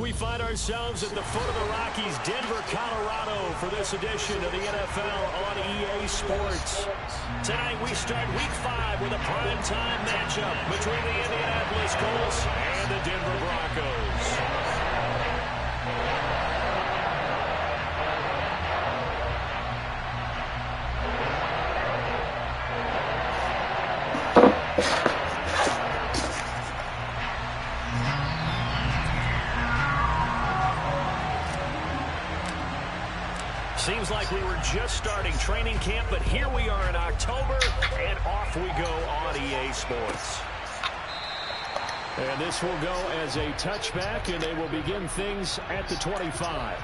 we find ourselves at the foot of the Rockies, Denver, Colorado, for this edition of the NFL on EA Sports. Tonight we start Week 5 with a primetime matchup between the Indianapolis Colts and the Denver Broncos. Seems like we were just starting training camp, but here we are in October, and off we go on EA Sports. And this will go as a touchback, and they will begin things at the 25.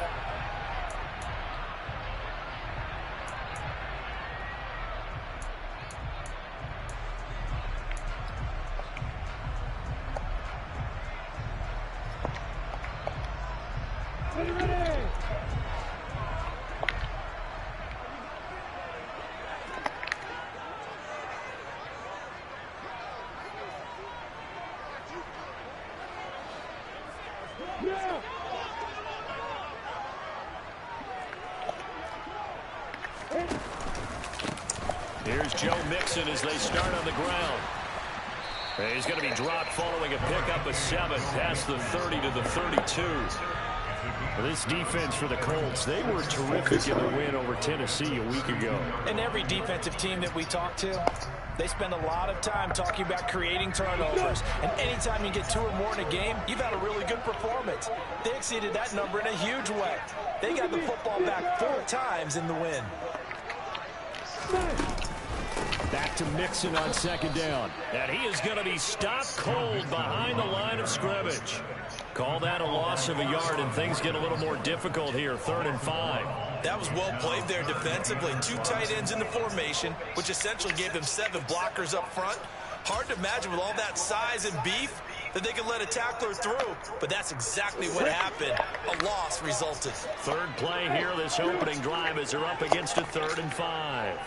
Here's Joe Mixon as they start on the ground. He's going to be dropped following a pickup of 7 past the 30 to the 32. This defense for the Colts, they were terrific in the win over Tennessee a week ago. And every defensive team that we talk to, they spend a lot of time talking about creating turnovers. And anytime you get 2 or more in a game, you've had a really good performance. They exceeded that number in a huge way. They got the football back 4 times in the win. Back to Mixon on second down. And he is going to be stopped cold behind the line of scrimmage. Call that a loss of a yard, and things get a little more difficult here, 3rd and 5. That was well played there defensively. 2 tight ends in the formation, which essentially gave them 7 blockers up front. Hard to imagine with all that size and beef that they could let a tackler through, but that's exactly what happened. A loss resulted. 3rd play here, this opening drive, as they're up against a 3rd and 5.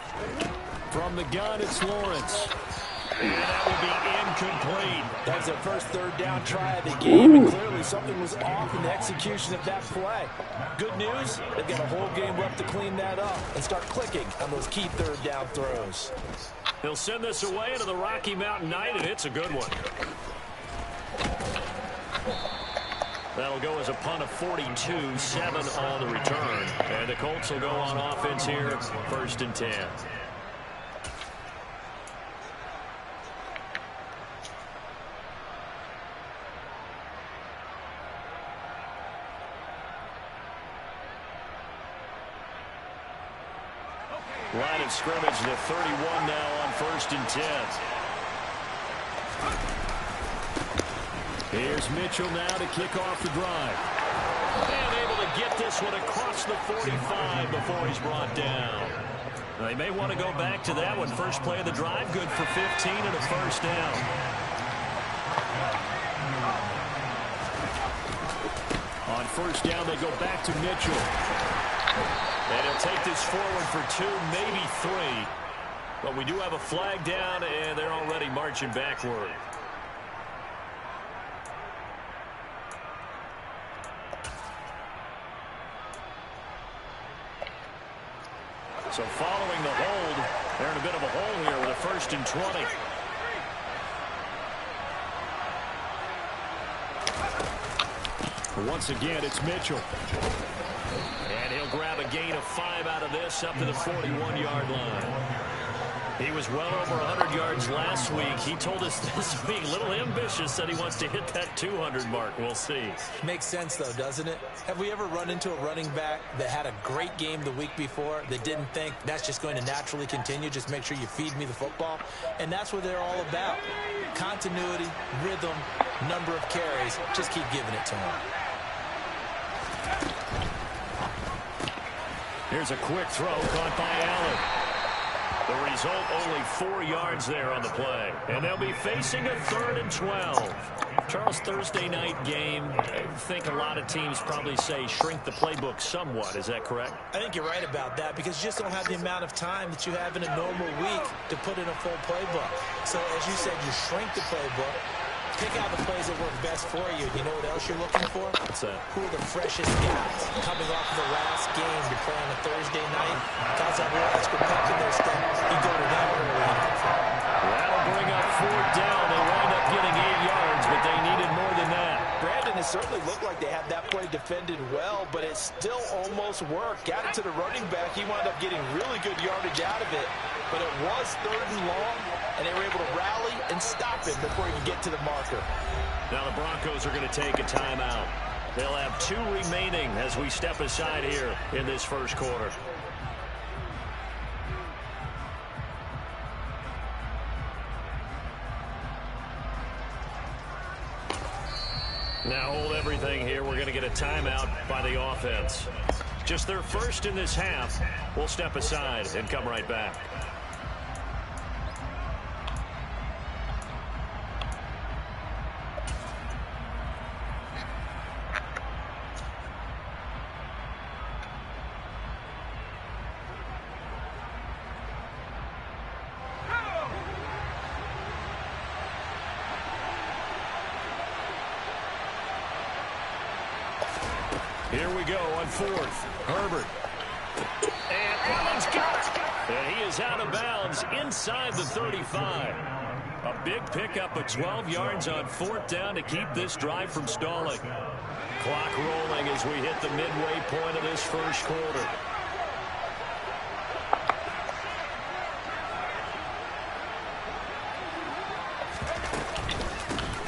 From the gun, it's Lawrence. And that will be incomplete. That was their first 3rd down try of the game, and clearly something was off in the execution of that play. Good news, they've got a whole game left to clean that up and start clicking on those key 3rd down throws. He'll send this away to the Rocky Mountain Knight, and it's a good one. That'll go as a punt of 42, 7 on the return. And the Colts will go on offense here, 1st and 10. Line of scrimmage, the 31 now on 1st and 10. Here's Mitchell now to kick off the drive. And able to get this one across the 45 before he's brought down. They may want to go back to that one. First play of the drive, good for 15 and a 1st down. On 1st down, they go back to Mitchell. And he'll take this forward for 2, maybe 3. But we do have a flag down, and they're already marching backward. So following the hold, they're in a bit of a hole here with a 1st and 20. Once again, it's Mitchell. And he'll grab a gain of 5 out of this up to the 41-yard line. He was well over 100 yards last week. He told us this week, a little ambitious, that he wants to hit that 200 mark. We'll see. Makes sense, though, doesn't it? Have we ever run into a running back that had a great game the week before that didn't think that's just going to naturally continue? Just make sure you feed me the football. And that's what they're all about. Continuity, rhythm, number of carries. Just keep giving it to him. Here's a quick throw caught by Allen. The result, only 4 yards there on the play. And they'll be facing a 3rd and 12. Charles, Thursday night game, I think a lot of teams probably say shrink the playbook somewhat. Is that correct? I think you're right about that because you just don't have the amount of time that you have in a normal week to put in a full playbook. So, as you said, you shrink the playbook. Pick out the plays that work best for you. You know what else you're looking for? What's that? Who are the freshest guys coming off the last game? You're playing a Thursday night. Guys have a little extra pep in their step. You go to them early in the field. That'll bring up 4th down. They wind up getting 8 yards, but they needed more than that. Brandon, it certainly looked like they had that play defended well, but it still almost worked. Got it to the running back. He wound up getting really good yardage out of it, but it was 3rd and long, and they were able to rally and stop it before he could get to the marker. Now the Broncos are going to take a timeout. They'll have 2 remaining as we step aside here in this first quarter. Now hold everything here. We're going to get a timeout by the offense. Just their first in this half. We'll step aside and come right back. Here we go on 4th. Herbert. And Allen's got it. And he is out of bounds inside the 35. A big pickup of 12 yards on 4th down to keep this drive from stalling. Clock rolling as we hit the midway point of this first quarter.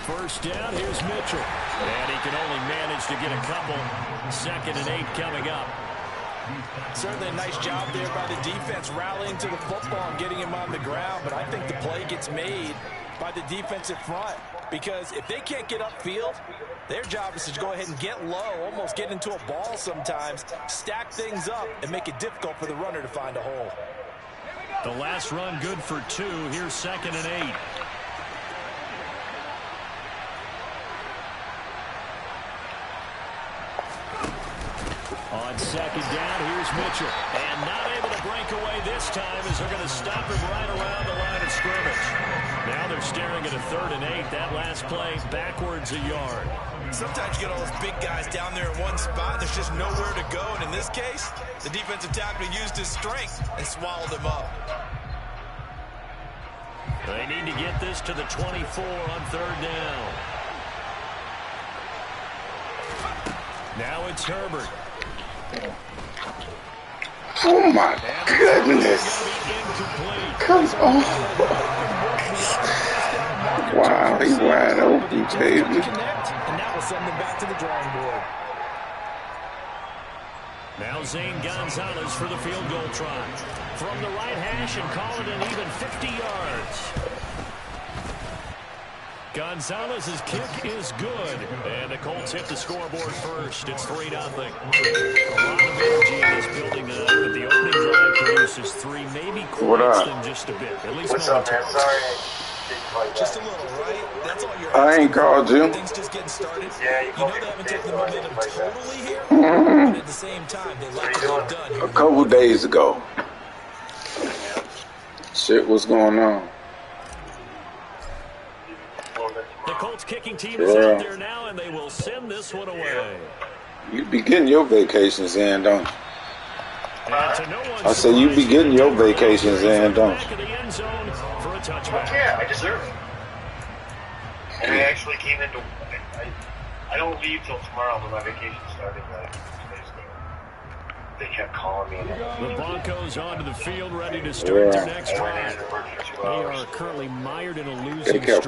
First down, here's Mitchell. And he can only manage to get a couple. 2nd and 8 coming up. Certainly a nice job there by the defense rallying to the football and getting him on the ground, but I think the play gets made by the defensive front because if they can't get upfield, their job is to go ahead and get low, almost get into a ball sometimes, stack things up, and make it difficult for the runner to find a hole. The last run good for 2. Here's 2nd and 8. On 2nd down, here's Mitchell. And not able to break away this time as they're going to stop him right around the line of scrimmage. Now they're staring at a 3rd and 8. That last play backwards a yard. Sometimes you get all those big guys down there in one spot, and there's just nowhere to go. And in this case, the defensive tackle used his strength and swallowed him up. They need to get this to the 24 on 3rd down. Now it's Herbert. Oh my goodness. Come on. Wow, he's wide open, baby. And that will send them back to the drawing board. Now Zane Gonzalez for the field goal try. From the right hash and call it an even 50 yards. Gonzalez's kick is good. And the Colts hit the scoreboard first. It's 3-0. A lot of energy in this building tonight, but the opening drive produces 3, maybe quiets them just a bit. At least momentarily. Just a little, right? That's all you're I ain't called you. Things just getting started. You know they haven't taken the momentum totally here, but at the same time, they like what they've done here. A couple days ago. Shit, what's going on? The Colts kicking team is out there now, and they will send this one away. You be getting your vacations in, don't you? I say you be getting your vacations in, don't you? Yeah, I deserve it. And I actually came into. I don't leave till tomorrow when my vacation started. They kept calling me. The Broncos onto the field, ready to start their next drive. They are currently mired in a losing streak.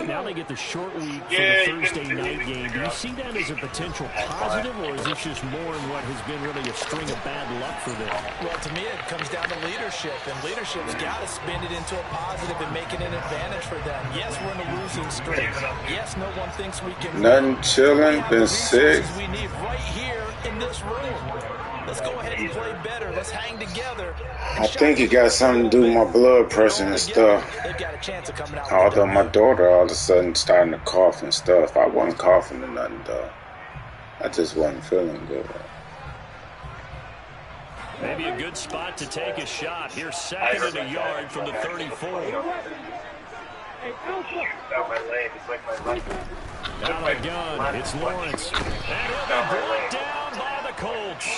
Now they get the short week for the Thursday night game. Do you see that as a potential positive, or is this just more in what has been really a string of bad luck for them? Well, to me, it comes down to leadership, and leadership's got to spin it into a positive and make it an advantage for them. Yes, we're in a losing streak. Yes, no one thinks we can. Nothing chilling, been sick. We need right here in this room. Let's go ahead and play better. Let's hang together. I think it got something to do with my blood pressure and stuff. They've got a chance of coming out. Although my daughter all of a sudden starting to cough and stuff. I wasn't coughing or nothing, though. I just wasn't feeling good. Maybe a good spot to take a shot. Here's 2nd and a yard from the 34. Out my lane. It's like my left. Out of the gun, it's Lawrence. And he'll be brought down by the Colts.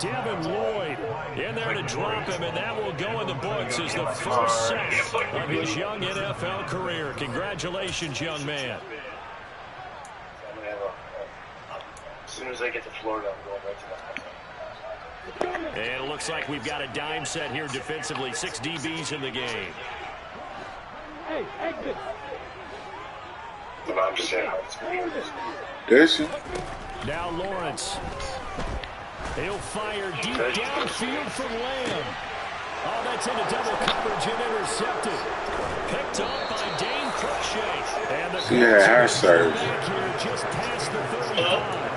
Devin Lloyd in there to drop him, and that will go in the books as the first sack of his young NFL career. Congratulations, young man. As soon as I get to Florida, I'm going right to that. And it looks like we've got a dime set here defensively. 6 DBs in the game. Hey, exit. I'm just saying how it's Listen. Now Lawrence. He'll fire deep downfield from Lamb. Oh, that's into double coverage and intercepted. Picked up by Dane Cruikshank. And the heart surgery. Just past the 35.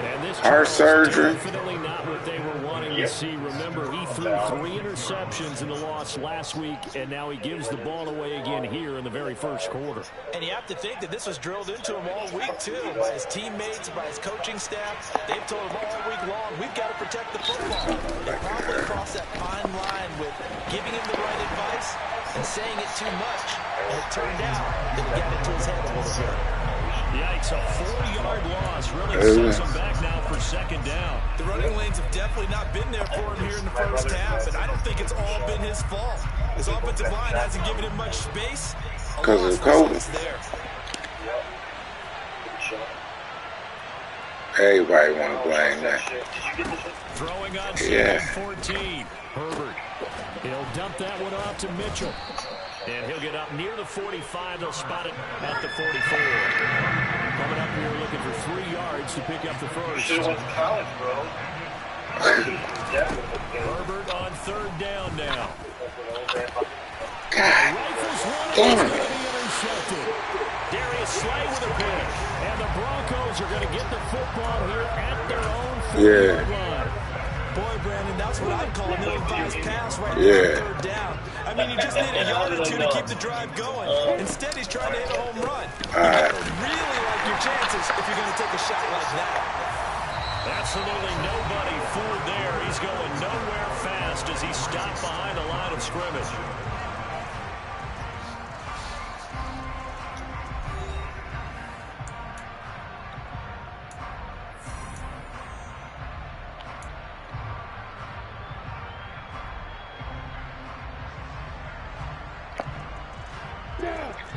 And this Heart surgery. Definitely not what they were wanting to see. Remember, he threw 3 interceptions in the loss last week, and now he gives the ball away again here in the very first quarter. And you have to think that this was drilled into him all week, too, by his teammates, by his coaching staff. They've told him all week long, we've got to protect the football. They probably crossed that fine line with giving him the right advice and saying it too much. And it turned out that he got into his head a little bit. Yikes, a 4-yard loss really sets him back now for second down. The running lanes have definitely not been there for him here in the first half, and I don't think it's all been his fault. His offensive line hasn't given him much space. Because of COVID. Everybody want to blame that. Throwing on second 14. Herbert. He'll dump that one off to Mitchell. And he'll get up near the 45. They'll spot it at the 44. Coming up here looking for 3 yards to pick up the first. Should have went to college, bro. Herbert on 3rd down now. God Rifles one damn is it. going to be intercepted. Darius Slay with a pick. And the Broncos are going to get the football here at their own 4-yard line. Boy, Brandon, that's what I'd call an ill-advised pass right there on 3rd down. I mean, you just need a yard or 2 to keep the drive going. Instead, he's trying to hit a home run. You got to really like your chances if you're going to take a shot like that. Absolutely nobody fooled there. He's going nowhere fast as he stopped behind the line of scrimmage.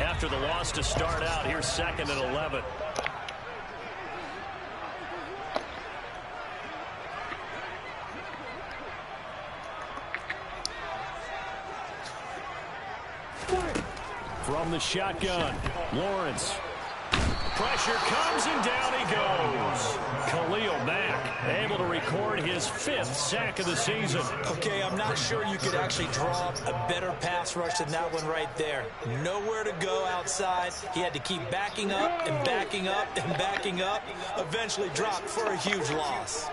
After the loss to start out, here's 2nd and 11. From the shotgun, Lawrence. Pressure comes and down he goes. Khalil Mack able to record his 5th sack of the season. Okay, I'm not sure you could actually draw up a better pass rush than that one right there. Nowhere to go outside. He had to keep backing up and backing up and backing up. Eventually dropped for a huge loss.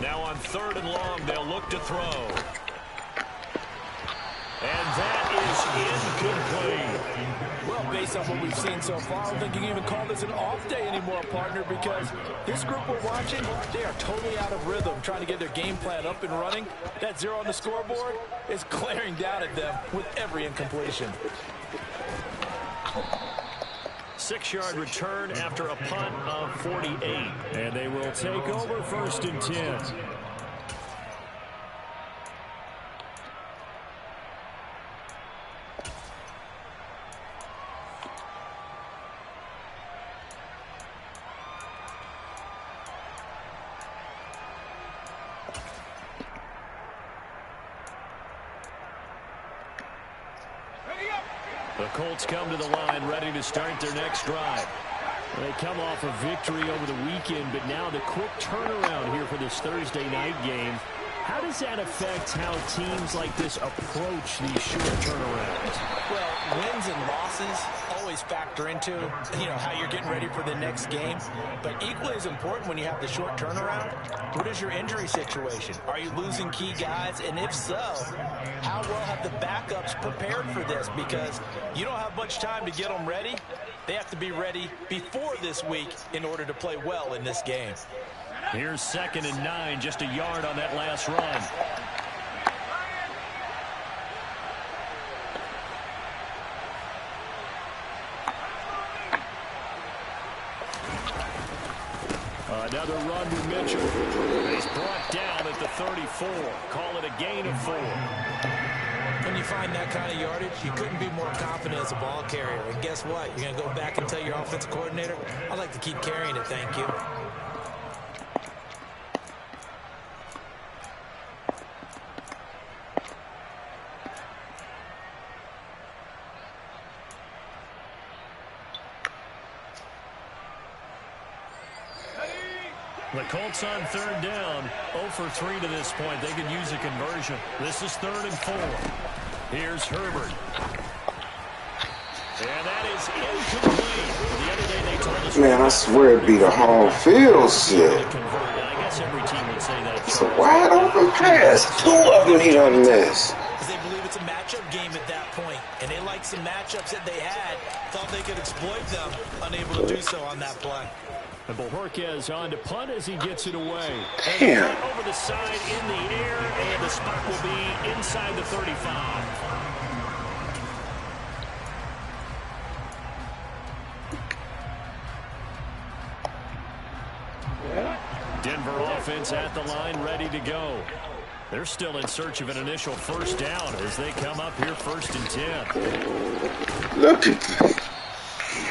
Now on 3rd and long, they'll look to throw. And that is incomplete. Well, based on what we've seen so far, I don't think you can even call this an off day anymore, partner, because this group we're watching, they are totally out of rhythm, trying to get their game plan up and running. That 0 on the scoreboard is glaring down at them with every incompletion. 6-yard return after a punt of 48. And they will take over 1st and 10. The Colts come to the line ready to start their next drive. They come off a victory over the weekend, but now the quick turnaround here for this Thursday night game. How does that affect how teams like this approach these short turnarounds? Well, wins and losses always factor into, how you're getting ready for the next game. But equally as important when you have the short turnaround, what is your injury situation? Are you losing key guys? And if so, how well have the backups prepared for this? Because you don't have much time to get them ready. They have to be ready before this week in order to play well in this game. Here's 2nd and 9, just a yard on that last run. Another run to Mitchell. He's brought down at the 34. Call it a gain of 4. When you find that kind of yardage, you couldn't be more confident as a ball carrier. And guess what? You're going to go back and tell your offensive coordinator, I'd like to keep carrying it, thank you. The Colts on 3rd down, 0 for 3 to this point. They could use a conversion. This is 3rd and 4. Here's Herbert. And that is incomplete. The other day they told us... Man, I swear it'd be the home field shit. I guess every team would say that. It's a wide open pass. 2 of them he done missed. They believe it's a matchup game at that point, and they like some matchups that they had. Thought they could exploit them. Unable to do so on that play. And Bojorquez on to punt as he gets it away. Damn. Over the side in the air, and the spot will be inside the 35. Denver offense at the line, ready to go. They're still in search of an initial first down as they come up here 1st and 10. Look at that.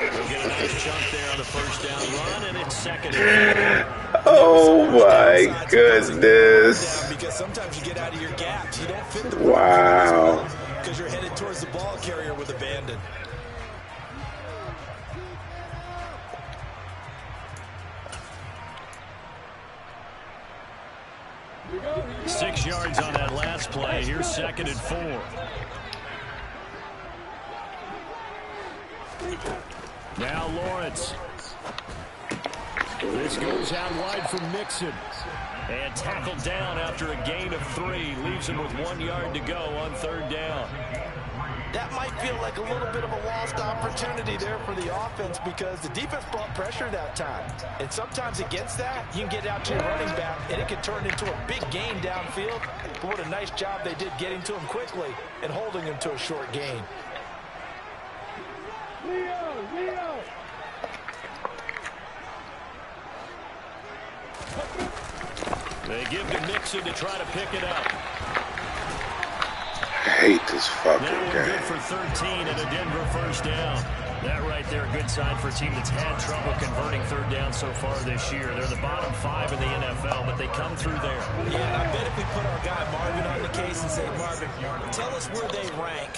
They'll get a nice chunk there on the first down run, and it's 2nd and 4. Oh my goodness. Because sometimes you get out of your gaps. You don't fit the Wow. because you're headed towards the ball carrier with abandon. – 6 yards on that last play. Here's 2nd and 4. Now Lawrence. This goes out wide from Mixon. And tackled down after a gain of 3. Leaves him with 1 yard to go on 3rd down. That might feel like a little bit of a lost opportunity there for the offense because the defense brought pressure that time. And sometimes against that, you can get out to your running back, and it can turn into a big gain downfield. But what a nice job they did getting to him quickly and holding him to a short gain. Leo. They give to Mixon to try to pick it up. I hate this fucking That one game. good for 13 and a Denver first down. That right there, a good sign for a team that's had trouble converting 3rd down so far this year. They're the bottom 5 in the NFL, but they come through there. Yeah, and I bet if we put our guy Marvin on the case and say, Marvin, tell us where they rank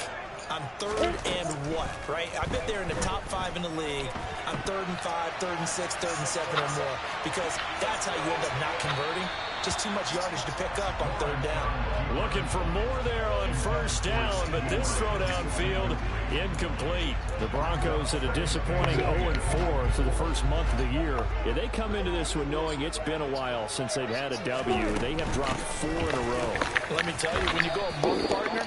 on 3rd and what, right? I bet they're in the top 5 in the league on 3rd and 5, 3rd and 6, 3rd and 7 or more, because that's how you end up not converting. Just too much yardage to pick up on 3rd down. Looking for more there on first down, but this throw downfield incomplete. The Broncos at a disappointing 0-4 for the first month of the year. Yeah, they come into this one knowing it's been a while since they've had a W. They have dropped 4 in a row. Let me tell you, when you go a month, partner,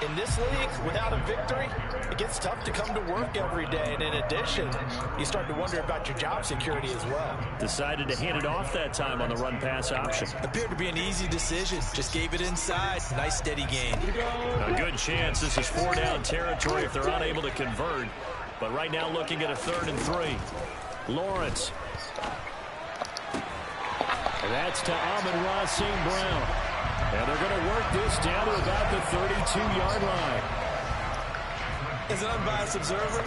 in this league, without a victory, it gets tough to come to work every day. And in addition, you start to wonder about your job security as well. Decided to hand it off that time on the run-pass option. Appeared to be an easy decision. Just gave it inside. Nice, steady gain. A good chance this is 4-down territory if they're unable to convert. But right now looking at a 3rd and 3. Lawrence. And that's to Amon-Ra St. Brown. And they're going to work this down to about the 32-yard line. As an unbiased observer,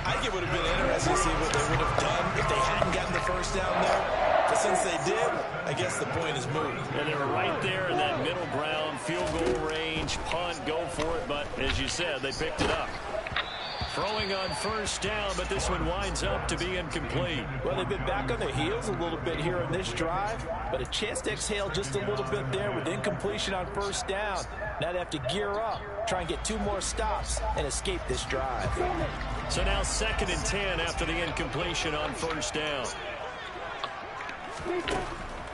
I think it would have been interesting to see what they would have done if they hadn't gotten the first down there. But since they did, I guess the point is moved. And they were right there in that middle ground, field goal range, punt, go for it. But as you said, they picked it up. Throwing on first down, but this one winds up to be incomplete. Well, they've been back on their heels a little bit here in this drive, but a chance to exhale just a little bit there with incompletion on first down. Now they have to gear up, try and get 2 more stops, and escape this drive. So now 2nd and 10 after the incompletion on first down.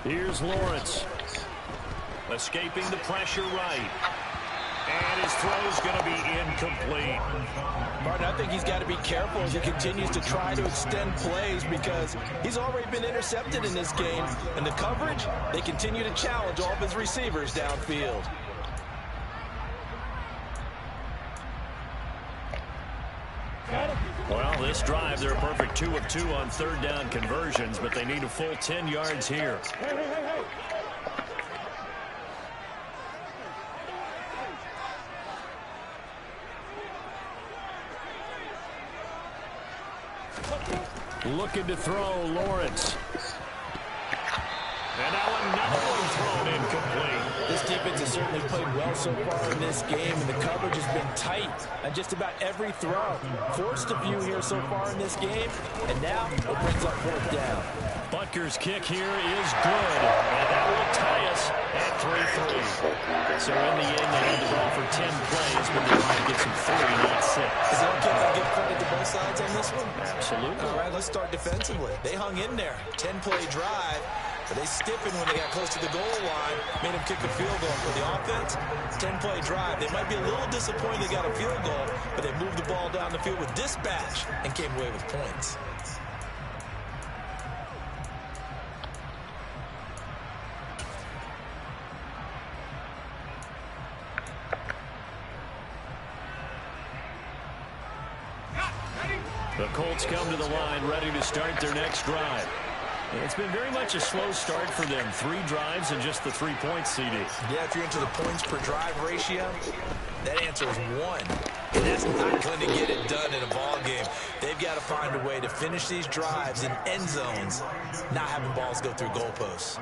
Here's Lawrence. Escaping the pressure right. And his throw's going to be incomplete. Martin, I think he's got to be careful as he continues to try to extend plays because he's already been intercepted in this game. And the coverage, they continue to challenge all of his receivers downfield. Well, this drive, they're a perfect 2 of 2 on third down conversions, but they need a full 10 yards here. Looking to throw, Lawrence. And now another one thrown incomplete. This defense has certainly played well so far in this game, and the coverage has been tight on just about every throw. Forced a few here so far in this game, and now it brings up fourth down. Butker's kick here is good, and that will tie us at 3-3. So in the end, they had the ball for 10 plays, but they might get some 3, not 6. Is it okay if I give credit to both sides on this one? Absolutely. All right, let's start defensively. They hung in there. 10-play drive. But they stiffened when they got close to the goal line, made them kick a field goal. For the offense, 10-play drive. They might be a little disappointed they got a field goal, but they moved the ball down the field with dispatch and came away with points. The Colts come to the line, ready to start their next drive. It's been very much a slow start for them. 3 drives and just the 3 points, CD. Yeah, if you're into the points per drive ratio, that answer is 1. And that's not going to get it done in a ball game. They've got to find a way to finish these drives in end zones, not having balls go through goalposts.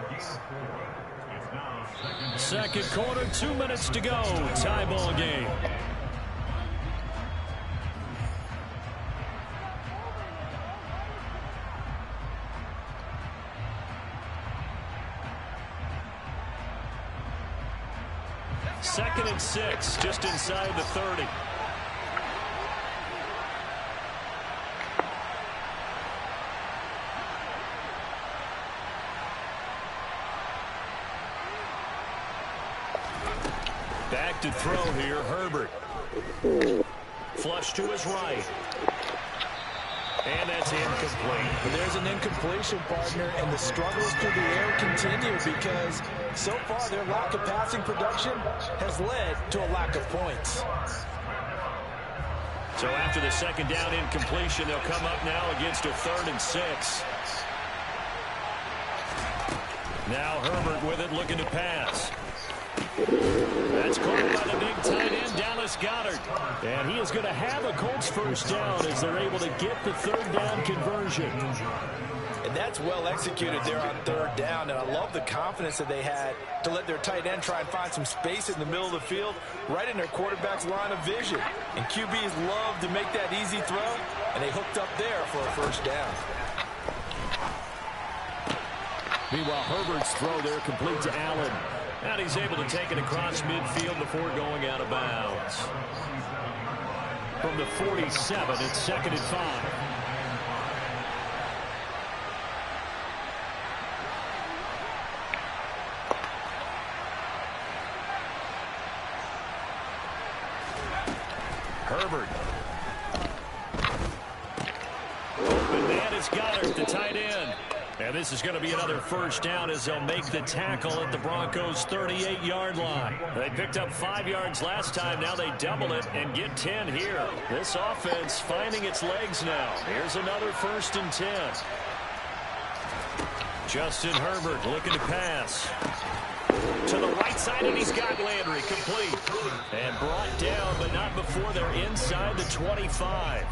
Second quarter, 2 minutes to go. Tie ball game. Second and 6, just inside the 30. Back to throw here, Herbert. Flush to his right. And that's incomplete. But there's an incompletion, partner, and the struggles through the air continue because so far their lack of passing production has led to a lack of points. So after the second down incompletion, they'll come up now against a 3rd and 6. Now Herbert with it, looking to pass. That's caught by the big tight end, Dallas Goedert. And he is going to have a Colts first down as they're able to get the 3rd down conversion. And that's well executed there on 3rd down. And I love the confidence that they had to let their tight end try and find some space in the middle of the field, right in their quarterback's line of vision. And QBs love to make that easy throw, and they hooked up there for a first down. Meanwhile, Herbert's throw there complete to Allen. And he's able to take it across midfield before going out of bounds. From the 47, it's 2nd and 5. Herbert. Open man has got it, the tight end. And this is going to be another first down as they'll make the tackle at the Broncos' 38-yard line. They picked up 5 yards last time. Now they double it and get 10 here. This offense finding its legs now. Here's another 1st and 10. Justin Herbert looking to pass. To the right side, and he's got Landry complete. And brought down, but not before they're inside the 25.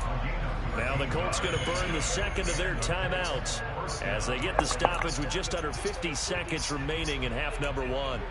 Now the Colts going to burn the second of their timeouts as they get the stoppage with just under 50 seconds remaining in half number 1.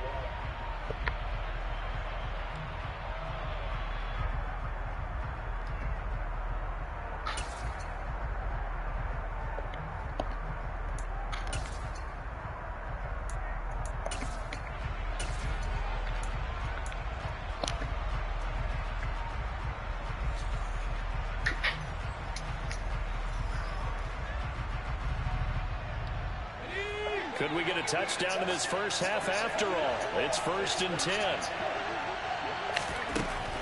Could we get a touchdown in this first half after all? It's 1st and 10.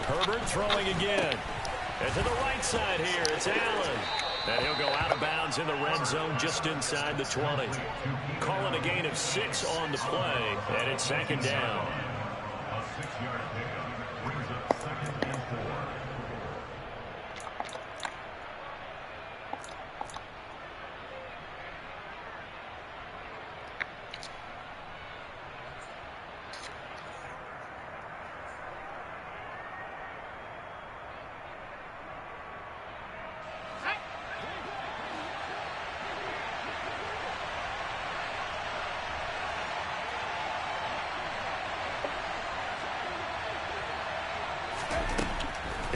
Herbert throwing again. And to the right side here, it's Allen. And he'll go out of bounds in the red zone just inside the 20. Calling a gain of 6 on the play, and it's 2nd down.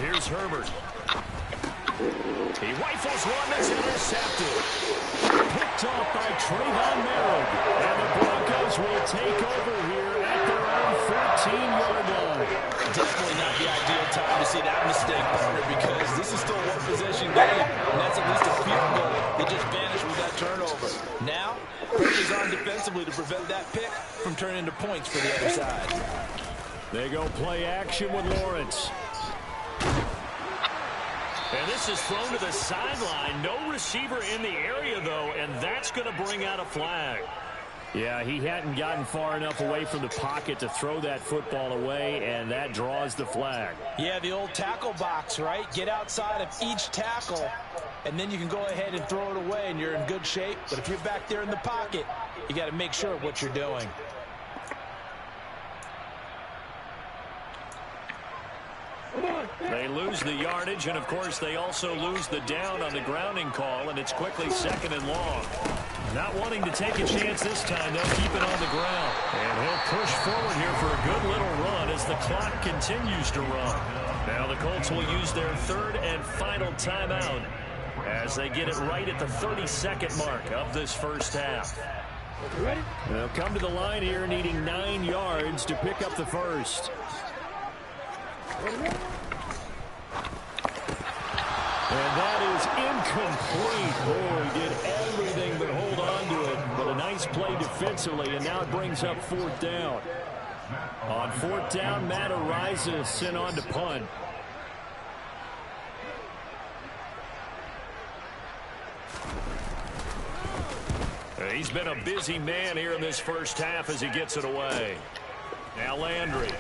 Here's Herbert. He rifles one that's intercepted. Picked off by Trayvon Merritt. And the Broncos will take over here at their own 14-yard line. Definitely not the ideal time to see that mistake, partner, because this is still a one-possession game, and that's at least a field goal that just vanished with that turnover. Now, pressure's on defensively to prevent that pick from turning into points for the other side. They go play action with Lawrence. And this is thrown to the sideline. No receiver in the area, though, and that's going to bring out a flag. Yeah, he hadn't gotten far enough away from the pocket to throw that football away, and that draws the flag. Yeah, the old tackle box, right? Get outside of each tackle, and then you can go ahead and throw it away, and you're in good shape. But if you're back there in the pocket, you got to make sure of what you're doing. They lose the yardage, and, of course, they also lose the down on the grounding call, and it's quickly 2nd and long. Not wanting to take a chance this time, they'll keep it on the ground. And he'll push forward here for a good little run as the clock continues to run. Now the Colts will use their 3rd and final timeout as they get it right at the 32nd mark of this first half. They'll come to the line here needing 9 yards to pick up the first. And that is incomplete. Boy, he did everything but hold on to it. But a nice play defensively, and now it brings up 4th down. On 4th down, Matt Araiza is sent on to punt. He's been a busy man here in this first half as he gets it away. Now Landry.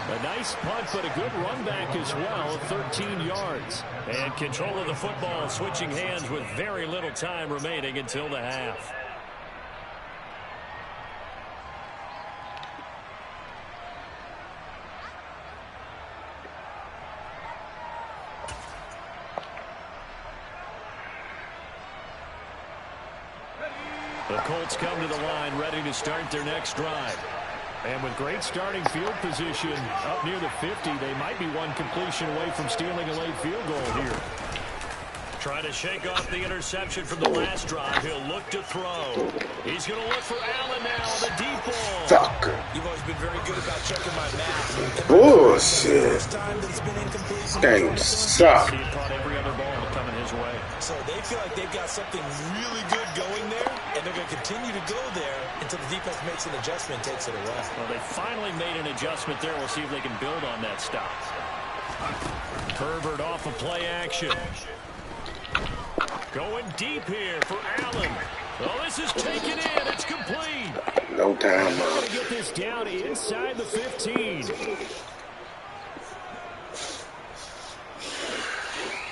A nice punt, but a good run back as well, 13 yards. And control of the football, switching hands with very little time remaining until the half. The Colts come to the line, ready to start their next drive. And with great starting field position up near the 50, they might be one completion away from stealing a late field goal here. Trying to shake off the interception from the last drive. He'll look to throw. He's going to look for Allen now on the deep ball. Fucker. You've always been very good about checking my math. Bullshit. Game suck. He caught every other ball coming his way. So they feel like they've got something really good going there, and they're going to continue to go there until the defense makes an adjustment and takes it away. Well, they finally made an adjustment there. We'll see if they can build on that stop. Herbert off of play action. Going deep here for Allen. Oh, this is taken in. It's complete. No time. They're going to get this down inside the 15.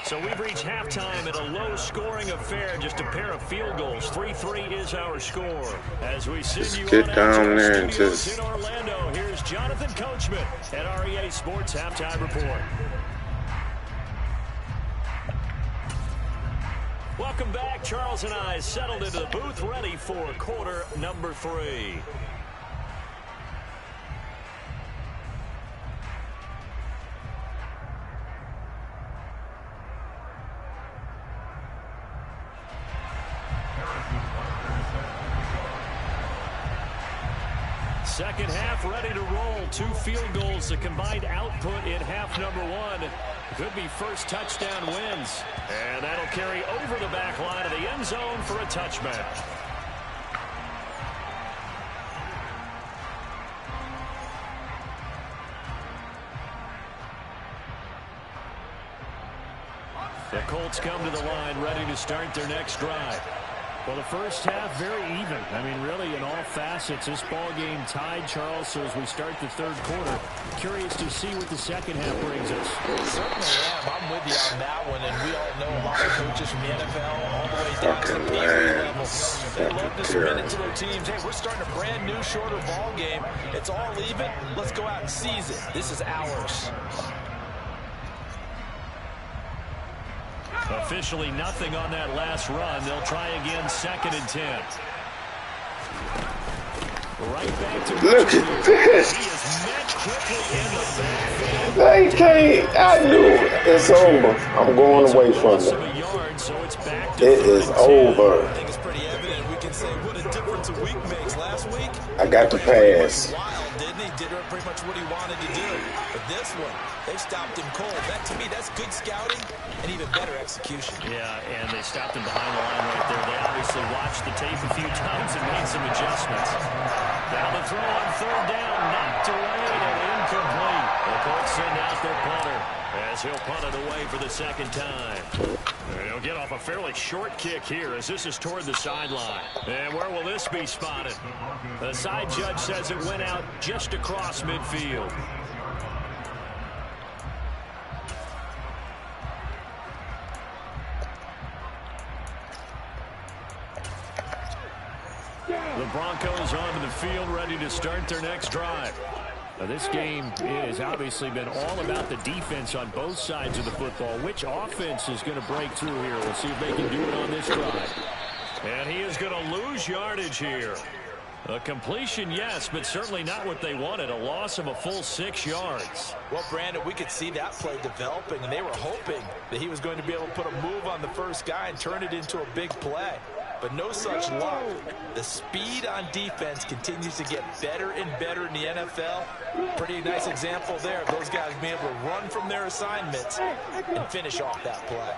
So we've reached halftime in a low-scoring affair, just a pair of field goals. 3-3 is our score. As we send you get on down out to there our and studios just in Orlando, here's Jonathan Coachman at REA Sports Halftime Report. Welcome back. Charles and I settled into the booth, ready for quarter number 3. Second half ready to roll. 2 field goals. The combined output in half number 1. Could be first touchdown wins. And that'll carry over the back line of the end zone for a touchback. The Colts come to the line ready to start their next drive. Well, the first half, very even. I mean, really, in all facets, this ball game tied, Charles. So as we start the third quarter, curious to see what the second half brings us. Certainly am. I'm with you on that one. And we all know a lot of coaches from the NFL all the way down to the Pee Wee level. They love to submit it to their teams. Hey, we're starting a brand new, shorter ball game. It's all even. Let's go out and seize it. This is ours. Officially nothing on that last run. They'll try again, 2nd and 10. Right back to look at this. He is met They can't. I knew it's over. I'm going away from it. It is over. I think it's pretty evident. We can say what a difference a week makes. Last week, I got the pass. Wild, didn't he? Did pretty much what he wanted to do. But this one, they stopped him cold. That, to me, that's good scouting and even better execution. Yeah, and they stopped him behind the line right there. They obviously watched the tape a few times and made some adjustments. Now the throw on third down, knocked away and incomplete. The Colts send out their punter as he'll punt it away for the second time. And he'll get off a fairly short kick here as this is toward the sideline. And where will this be spotted? The side judge says it went out just across midfield. The Broncos onto the field, ready to start their next drive. Now, this game has obviously been all about the defense on both sides of the football. Which offense is going to break through here? We'll see if they can do it on this drive. And he is going to lose yardage here. A completion, yes, but certainly not what they wanted. A loss of a full 6 yards. Well, Brandon, we could see that play developing, and they were hoping that he was going to be able to put a move on the first guy and turn it into a big play. But no such luck. The speed on defense continues to get better and better in the NFL. Pretty nice example there of those guys being able to run from their assignments and finish off that play.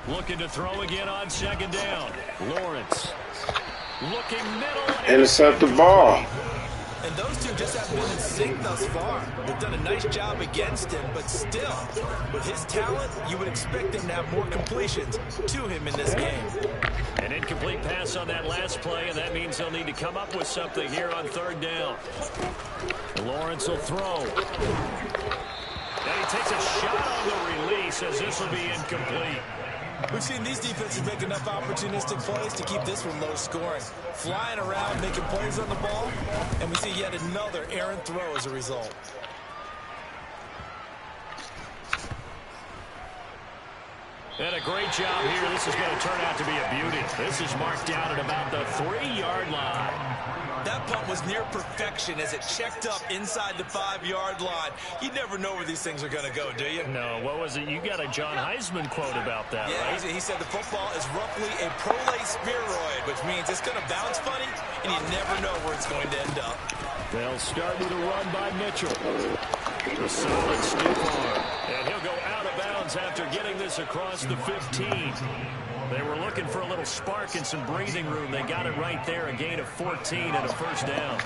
Looking to throw again on second down. Lawrence looking middle. Intercept the ball. And those two just haven't been in sync thus far. They've done a nice job against him, but still, with his talent, you would expect him to have more completions to him in this game. An incomplete pass on that last play, and that means they'll need to come up with something here on third down. Lawrence will throw. And he takes a shot on the release as this will be incomplete. We've seen these defenses make enough opportunistic plays to keep this one low scoring. Flying around, making plays on the ball, and we see yet another errant throw as a result. And a great job here. This is going to turn out to be a beauty. This is marked down at about the 3-yard line. That punt was near perfection as it checked up inside the 5-yard line. You never know where these things are going to go, do you? No, what was it? You got a John Heisman quote about that, yeah, right? He said the football is roughly a prolate spheroid, which means it's going to bounce funny, and you never know where it's going to end up. They'll start with a run by Mitchell. A solid stiff arm. And he'll go out of bounds after getting this across the 15. They were looking for a little spark and some breathing room. They got it right there, a gain of 14 and a first down.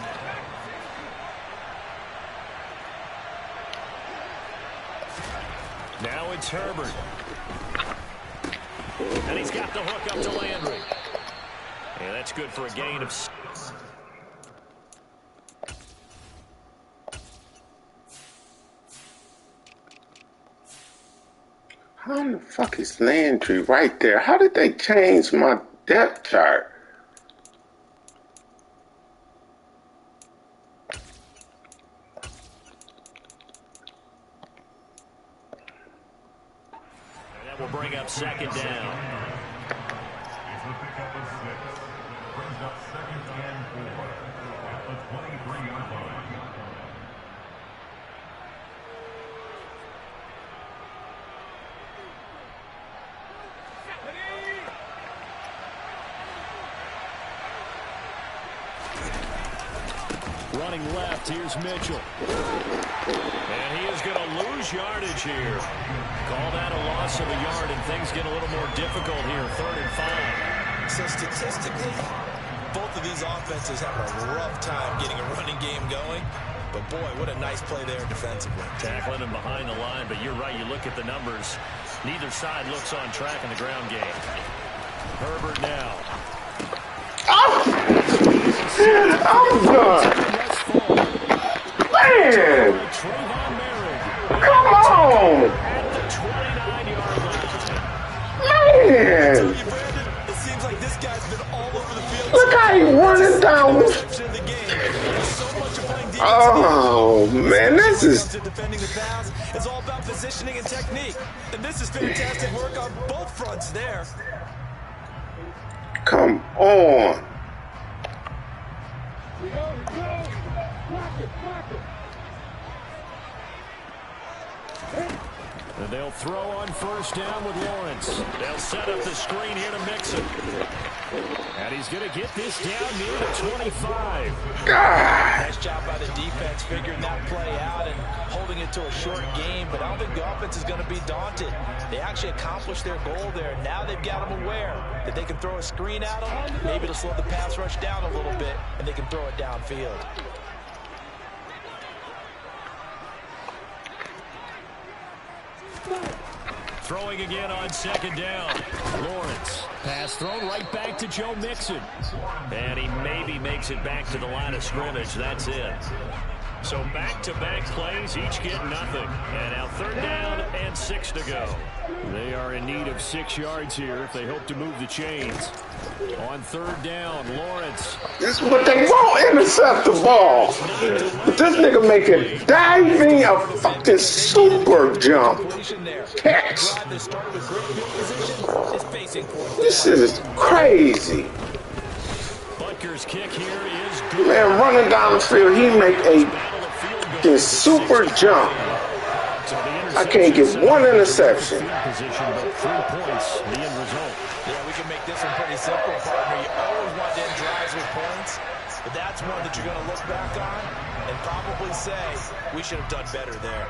Now it's Herbert. And he's got the hook up to Landry. And that's good for a gain of 6. How in the fuck is Landry right there? How did they change my depth chart? And that will bring up second down. Running left, here's Mitchell. And he is going to lose yardage here. Call that a loss of a yard, and things get a little more difficult here, 3rd and 5. So statistically, both of these offenses have a rough time getting a running game going. But boy, what a nice play there defensively. Tackling him behind the line, but you're right, you look at the numbers. Neither side looks on track in the ground game. Herbert now. I'm done. Man! Come on! Man! It seems like this guy's been all over the field. Look how he running down. Oh, man, this is... It's all about positioning and technique. And this is fantastic work on both fronts there. Come on. And they'll throw on first down with Lawrence. They'll set up the screen here to Mixon. And he's going to get this down near the 25. Nice job by the defense figuring that play out and holding it to a short game. But I don't think the offense is going to be daunted. They actually accomplished their goal there. Now they've got them aware that they can throw a screen at them. Maybe to slow the pass rush down a little bit, and they can throw it downfield. Throwing again on second down. Lawrence. Pass thrown right back to Joe Mixon. And he maybe makes it back to the line of scrimmage. That's it. So back-to-back plays, each get nothing. And now third down and 6 to go. They are in need of 6 yards here if they hope to move the chains. On third down, Lawrence. This is what they want, intercept the ball. But this nigga making diving a fucking super jump catch. This is crazy. Butker's kick here is good. Man, running down the field, he make a super jump. I can't get one interception. Position, but 3 points, the end result. Yeah, we can make this one pretty simple, partner. You always want to end drives with points, but that's one that you're going to look back on and probably say, we should have done better there.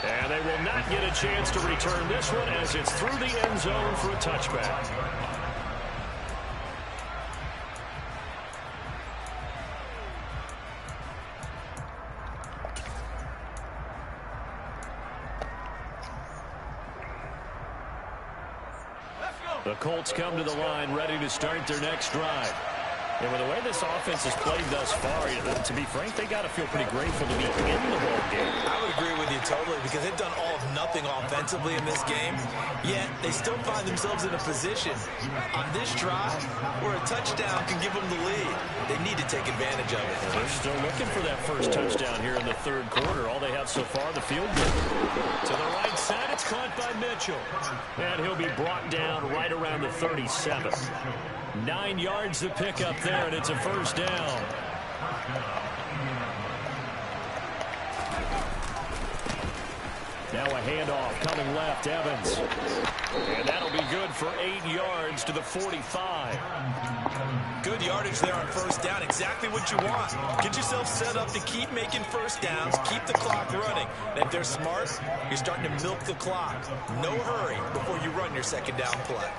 And they will not get a chance to return this one as it's through the end zone for a touchback. The Colts come to the line ready to start their next drive. And with the way this offense has played thus far, to be frank, they got to feel pretty grateful to be in the ball game. I would agree with you totally because they've done all of nothing offensively in this game, yet they still find themselves in a position on this drive where a touchdown can give them the lead. They need to take advantage of it. They're still looking for that first touchdown here in the third quarter. All they have so far, the field goal. To the right side, it's caught by Mitchell. And he'll be brought down right around the 37. 9 yards to pick up there, and it's a first down. Now a handoff coming left, Evans. And that'll be good for 8 yards to the 45. Good yardage there on first down. Exactly what you want. Get yourself set up to keep making first downs, keep the clock running. And if they're smart, you're starting to milk the clock. No hurry before you run your second down play.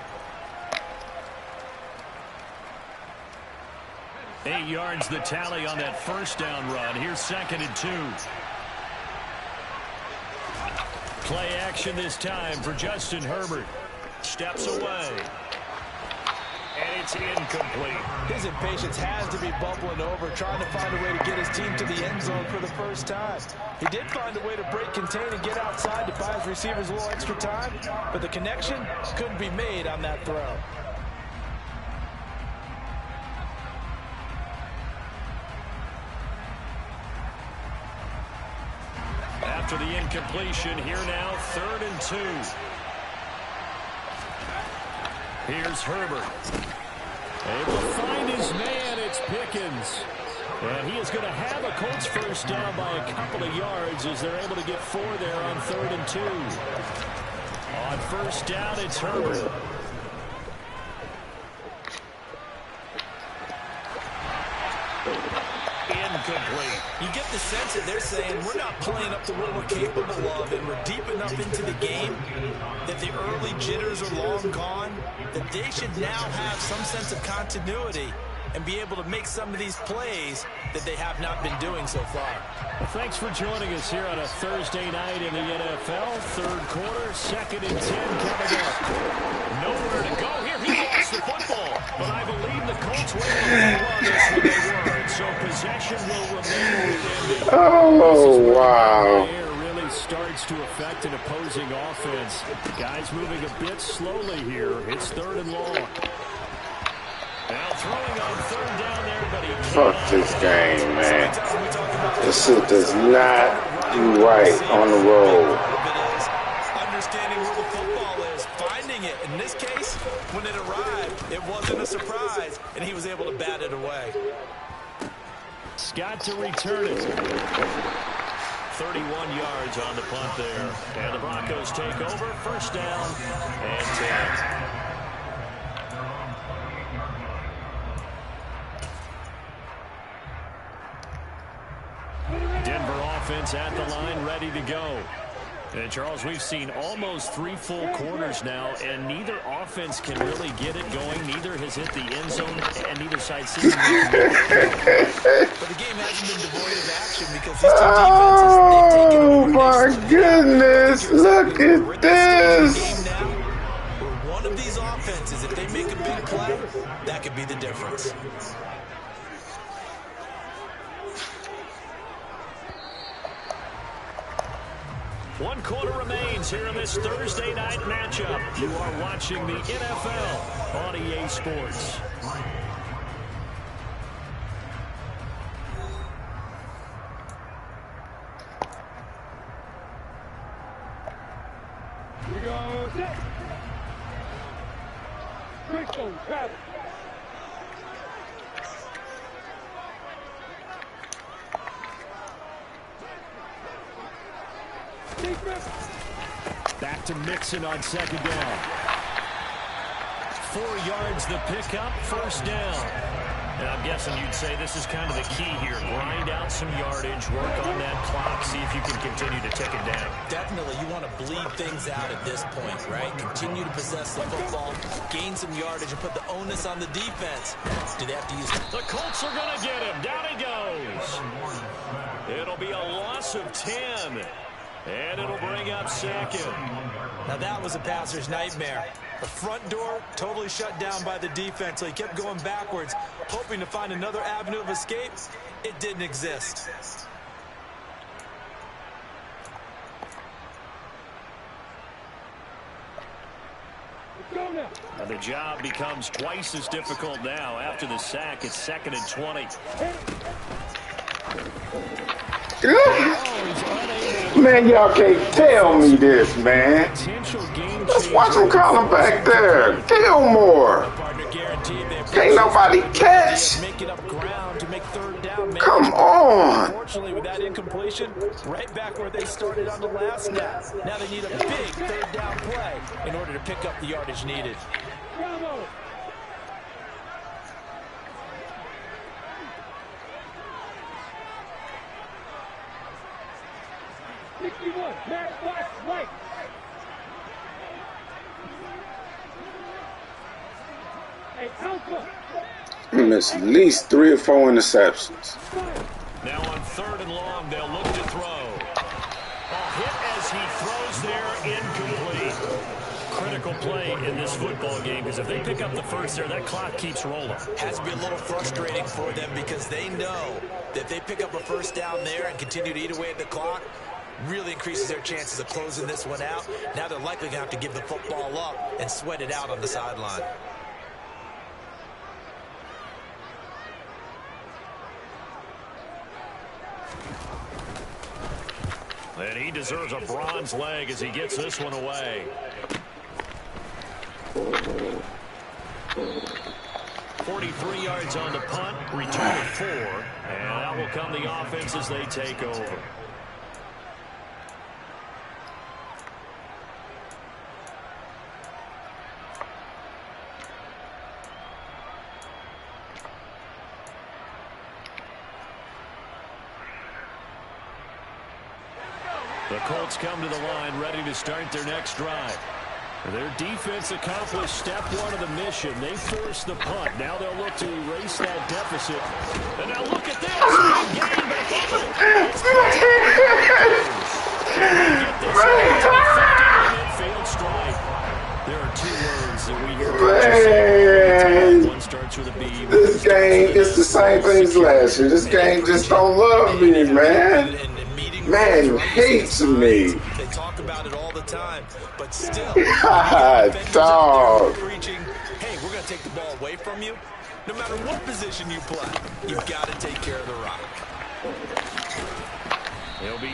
8 yards the tally on that first down run. Here's 2nd and 2. Play action this time for Justin Herbert. Steps away. And it's incomplete. His impatience has to be bubbling over, trying to find a way to get his team to the end zone for the first time. He did find a way to break contain and get outside to buy his receivers a little extra time, but the connection couldn't be made on that throw. After the incompletion, here now, 3rd and 2. Here's Herbert. Able to find his man, it's Pickens. And he is going to have a Colts first down by a couple of yards as they're able to get 4 there on 3rd and 2. On first down, it's Herbert. Incomplete. You get the sense that they're saying we're not playing up to what we're capable of, and we're deep enough into the game that the early jitters are long gone, that they should now have some sense of continuity and be able to make some of these plays that they have not been doing so far. Well, thanks for joining us here on a Thursday night in the NFL. Third quarter, 2nd and 10 coming up. Nowhere to go here. He lost the football, but I believe the Colts were able to hold on this when they weren't. So possession will remain within the... Oh, wow. Really starts to affect an opposing offense. Guys moving a bit slowly here. It's 3rd and long. Now throwing on 3rd down there, but he fuck this game, man. This shit does not do right on the road. Understanding where the football is, finding it. In this case, when it arrives, Scott to return it. 31 yards on the punt there. And the Broncos take over. First down and 10. Denver offense at the line, ready to go. And, Charles, we've seen almost 3 full quarters now, and neither offense can really get it going. Neither has hit the end zone, and neither side seems to be. But the game hasn't been devoid of action because these two defenses, they've taken over. Oh, my goodness. Look at this. Now, one of these offenses, if they make a big play, that could be the difference. One quarter remains here in this Thursday night matchup. You are watching the NFL on EA Sports. Here we go. Set. Crystal, Travis. Back to Mixon on second down. 4 yards the pickup, first down. And I'm guessing you'd say this is kind of the key here. Grind out some yardage, work on that clock, see if you can continue to tick it down. Definitely, you want to bleed things out at this point, right? Continue to possess the football, gain some yardage, and put the onus on the defense. Do they have to use it? The Colts are going to get him. Down he goes. It'll be a loss of 10. And it'll bring up second. Now that was a passer's nightmare. The front door totally shut down by the defense, so he kept going backwards, hoping to find another avenue of escape. It didn't exist. Now the job becomes twice as difficult now. After the sack, it's 2nd and 20. Man, y'all can't tell me this, man. Let's watch him call him back there. Gilmore. Can't nobody catch. Come on. Unfortunately, with that incompletion, right back where they started on the last snap. Now they need a big third down play in order to pick up the yardage needed. Bravo. Max Black, right. Hey, Alpha. Missed at least 3 or 4 interceptions. Now on 3rd and long, they'll look to throw. A hit as he throws there, incomplete. Critical play in this football game, because if they pick up the first there, that clock keeps rolling. Has to be a little frustrating for them because they know that if they pick up a first down there and continue to eat away at the clock, really increases their chances of closing this one out. Now they're likely going to have to give the football up and sweat it out on the sideline. And he deserves a bronze leg as he gets this one away. 43 yards on the punt, return of 4. And out will come the offense as they take over. The Colts come to the line ready to start their next drive. Their defense accomplished step 1 of the mission. They forced the punt. Now they'll look to erase that deficit. And now look at this. Failed strike. There are 2 words that we hear. Man, one starts with a B. this game is the same thing as last year. This game just don't love me, man. Man hates me. They talk about it all the time, but still, dog. preaching, hey, we're going to take the ball away from you. No matter what position you play, you've got to take care of the rock.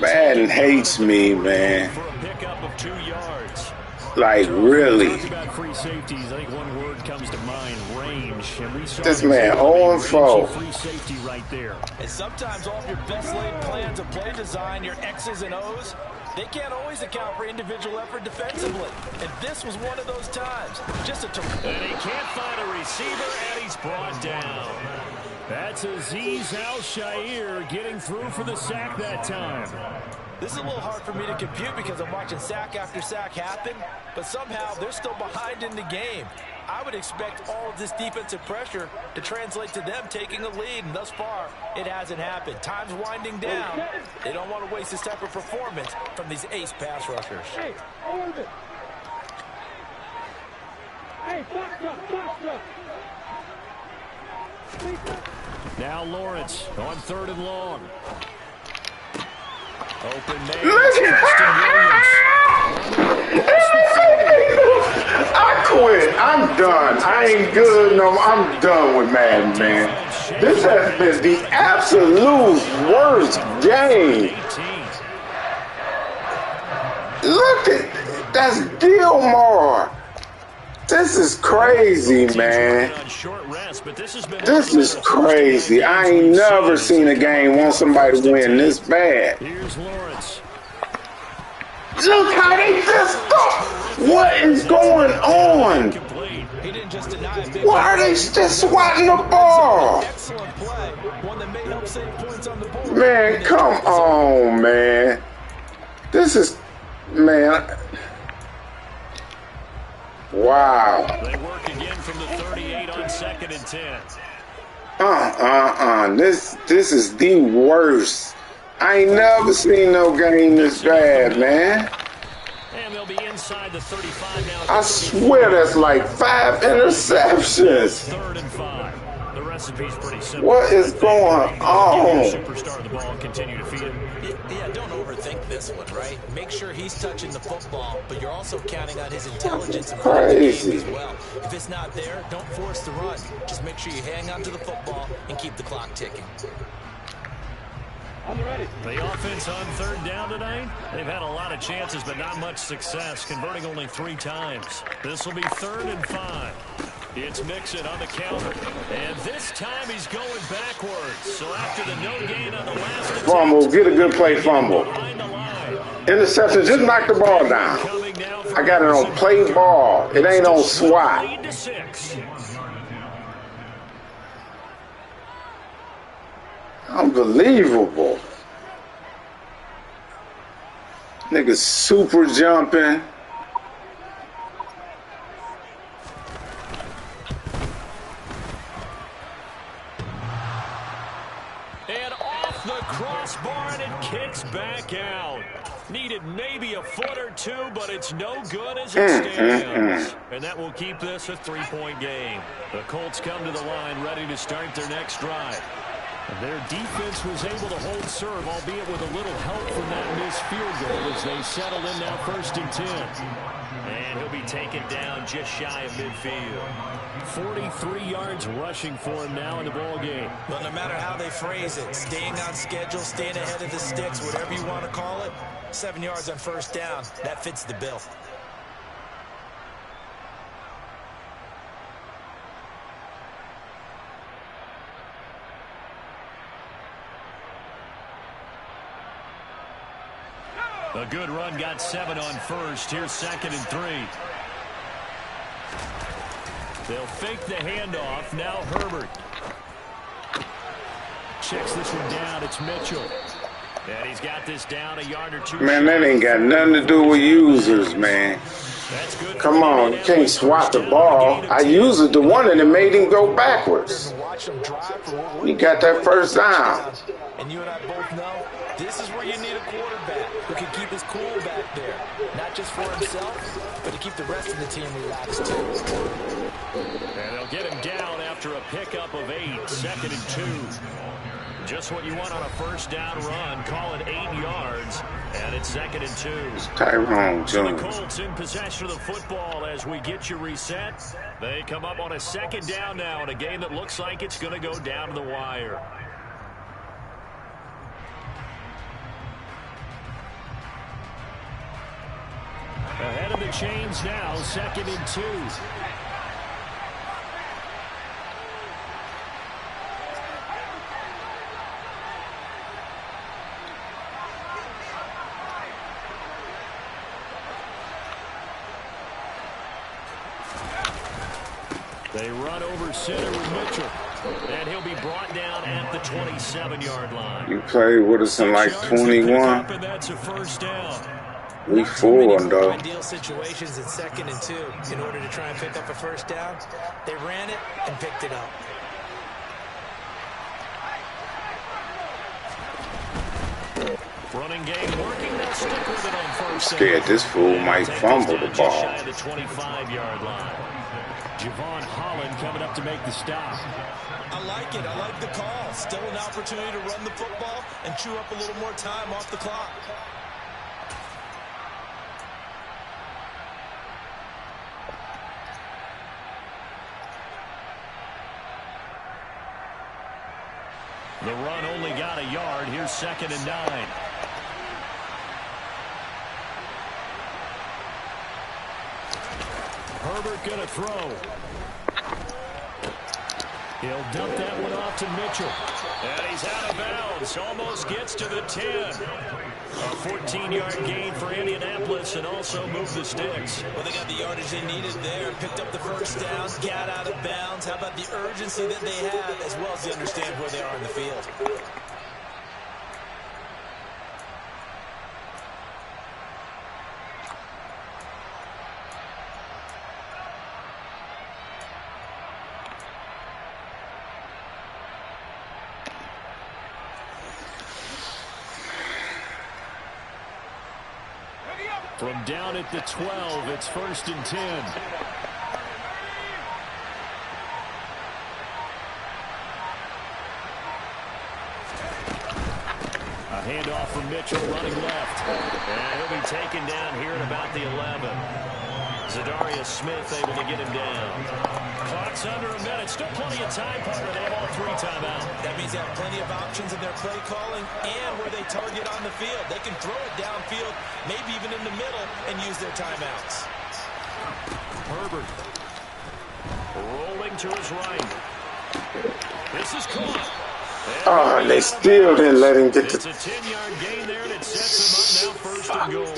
Madden hates me, man. For a pickup of 2 yards. Like, really? About free safeties, I think one word comes to mind: range. And we saw this man 0-4. Free safety right there. And sometimes all of your best laid plans of play design, your X's and O's, they can't always account for individual effort defensively. And this was one of those times. Just a and he can't find a receiver, and he's brought down. That's Azeez Al-Shaair getting through for the sack that time. This is a little hard for me to compute because I'm watching sack after sack happen, but somehow they're still behind in the game. I would expect all of this defensive pressure to translate to them taking a lead, and thus far, it hasn't happened. Time's winding down. They don't want to waste this type of performance from these ace pass rushers. Hey, Orbit. Hey, box up. Now Lawrence on 3rd and long. Open man. I quit. I'm done. I ain't good no more. I'm done with Madden, man. This has been the absolute worst game. Look at that's Gilmore. This is crazy, man. This is crazy. I ain't never seen a game want somebody to win this bad. Here's Lawrence. Look how they just what is going on? Why are they just swatting the ball? Man, come on, man. This is, man. Wow. They work again from the 38 on 2nd and 10. This is the worst. I ain't never seen no game this bad, man. And they'll be inside the 35 now. I swear that's like 5 interceptions. 3rd and 5. The recipe's pretty simple. What is going on? Superstar of the ball, continue to feed him. Yeah, don't overthink this one, right? Make sure he's touching the football, but you're also counting on his intelligence and crazy as well. If it's not there, don't force the run. Just make sure you hang on to the football and keep the clock ticking. The offense on 3rd down tonight, they've had a lot of chances, but not much success, converting only 3 times. This will be 3rd and 5. It's Mixon on the counter, and this time he's going backwards. So after the no gain on the last attempt, fumble, get a good play fumble. Interception, just knock the ball down. I got it on play ball. It ain't on SWAT. Unbelievable. Niggas super jumping. And off the crossbar, and it kicks back out. Needed maybe a foot or two, but it's no good as it stands. And that will keep this a 3-point game. The Colts come to the line ready to start their next drive. And their defense was able to hold serve, albeit with a little help from that missed field goal as they settle in now 1st and 10. And he'll be taken down just shy of midfield. 43 yards rushing for him now in the ball game. Well, no matter how they phrase it, staying on schedule, staying ahead of the sticks, whatever you want to call it, 7 yards on 1st down, that fits the bill. A good run got 7 on 1st. Here's 2nd and 3. They'll fake the handoff. Now Herbert. Checks this one down. It's Mitchell. And he's got this down a yard or 2. Man, that ain't got nothing to do with users, man. That's good. Come on, you can't swat the ball. I used it the one and it made him go backwards. He got that 1st down. And you and I both know this is where you need a quarterback who can keep his cool back there. Not just for himself, but to keep the rest of the team relaxed too. And they'll get him down after a pickup of 8. 2nd and 2. Just what you want on a 1st down run. Call it 8 yards. And it's 2nd and 2. Tyrone So the Jones. Colts in possession of the football as we get you reset. They come up on a 2nd down now in a game that looks like it's going to go down to the wire. Ahead of the chains now, 2nd and 2. They run over center with Mitchell. And he'll be brought down at the 27-yard line. You played with us in like 21. And that's a first down. We 4 though. Ideal situations at 2nd and 2 in order to try and pick up a first down. They ran it and picked it up. Running game working. They'll stick with it on first. Scared this fool might fumble the ball. Just shy of the 25-yard line. Javon Holland coming up to make the stop. I like it. I like the call. Still an opportunity to run the football and chew up a little more time off the clock. The run only got a yard. Here's 2nd and 9. Herbert going to throw. He'll dump that one off to Mitchell. And he's out of bounds. Almost gets to the 10. A 14-yard gain for Indianapolis and also moved the sticks. Well, they got the yardage they needed there. Picked up the first down, got out of bounds. How about the urgency that they have as well as they understand where they are in the field? From down at the 12, it's 1st and 10. A handoff from Mitchell running left. And he'll be taken down here at about the 11. Zadarius Smith able to get him down. Clock's under a minute. Still plenty of time, partner. They have all 3 timeouts. That means they have plenty of options in their play calling and where they target on the field. They can throw it downfield, maybe even in the middle, and use their timeouts. Herbert rolling to his right. This is caught. Oh, they still didn't let him get It's a 10-yard gain there, and it sets them up now 1st and goal.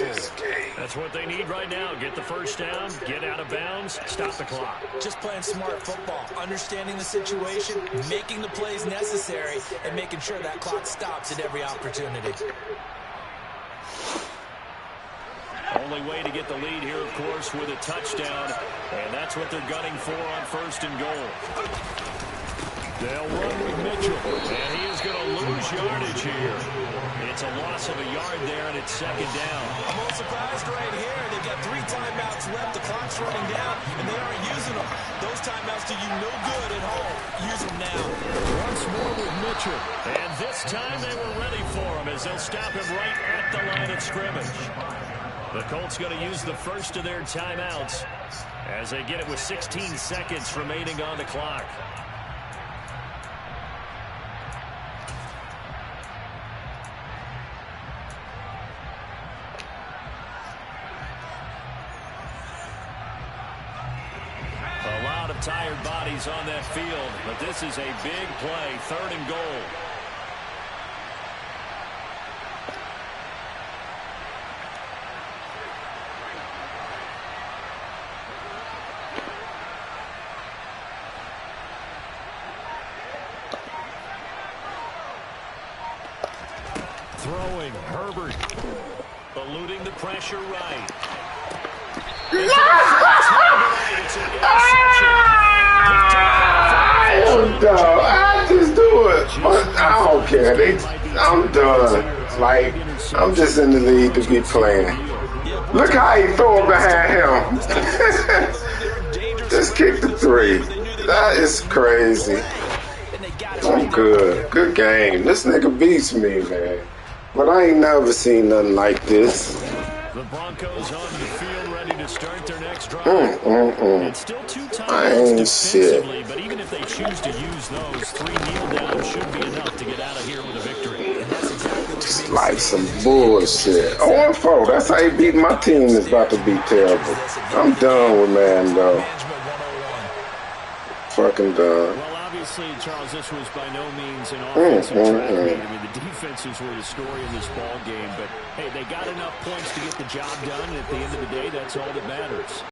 That's what they need right now. Get the first down, get out of bounds, stop the clock. Just playing smart football, understanding the situation, making the plays necessary, and making sure that clock stops at every opportunity. Only way to get the lead here, of course, with a touchdown, and that's what they're gunning for on 1st and goal. They'll run with Mitchell, and he is going to lose yardage here. It's a loss of a yard there, and it's 2nd down. I'm a little surprised right here. They've got 3 timeouts left. The clock's running down, and they aren't using them. Those timeouts do you no good at home. Use them now. Once more with Mitchell. And this time they were ready for him as they'll stop him right at the line of scrimmage. The Colts going to use the first of their timeouts as they get it with 16 seconds remaining on the clock. Tired bodies on that field, but this is a big play, 3rd and goal. Throwing, Herbert, eluding the pressure right. I just do it. I don't care. I'm done. Like, I'm just in the league to be playing. Look how he throw it behind him. Just kick the 3. That is crazy. I'm good. Good game. This nigga beats me, man. But I ain't never seen nothing like this. The Broncos on the field ready to start their next drive. It's still 2 timeouts defensively, but even if they choose to use those, 3 kneel downs should be enough to get out of here with a victory. And that's exactly It's like some bullshit. 0-4. That's how you beat my team is about to be terrible. I'm done with Madden, though. Fucking done. Well, obviously, Charles, this was by no means an offensive track meet. I mean, the defenses were the story in this ball game. But, hey, they got enough points to get the job done. And at the end of the day, that's all that matters.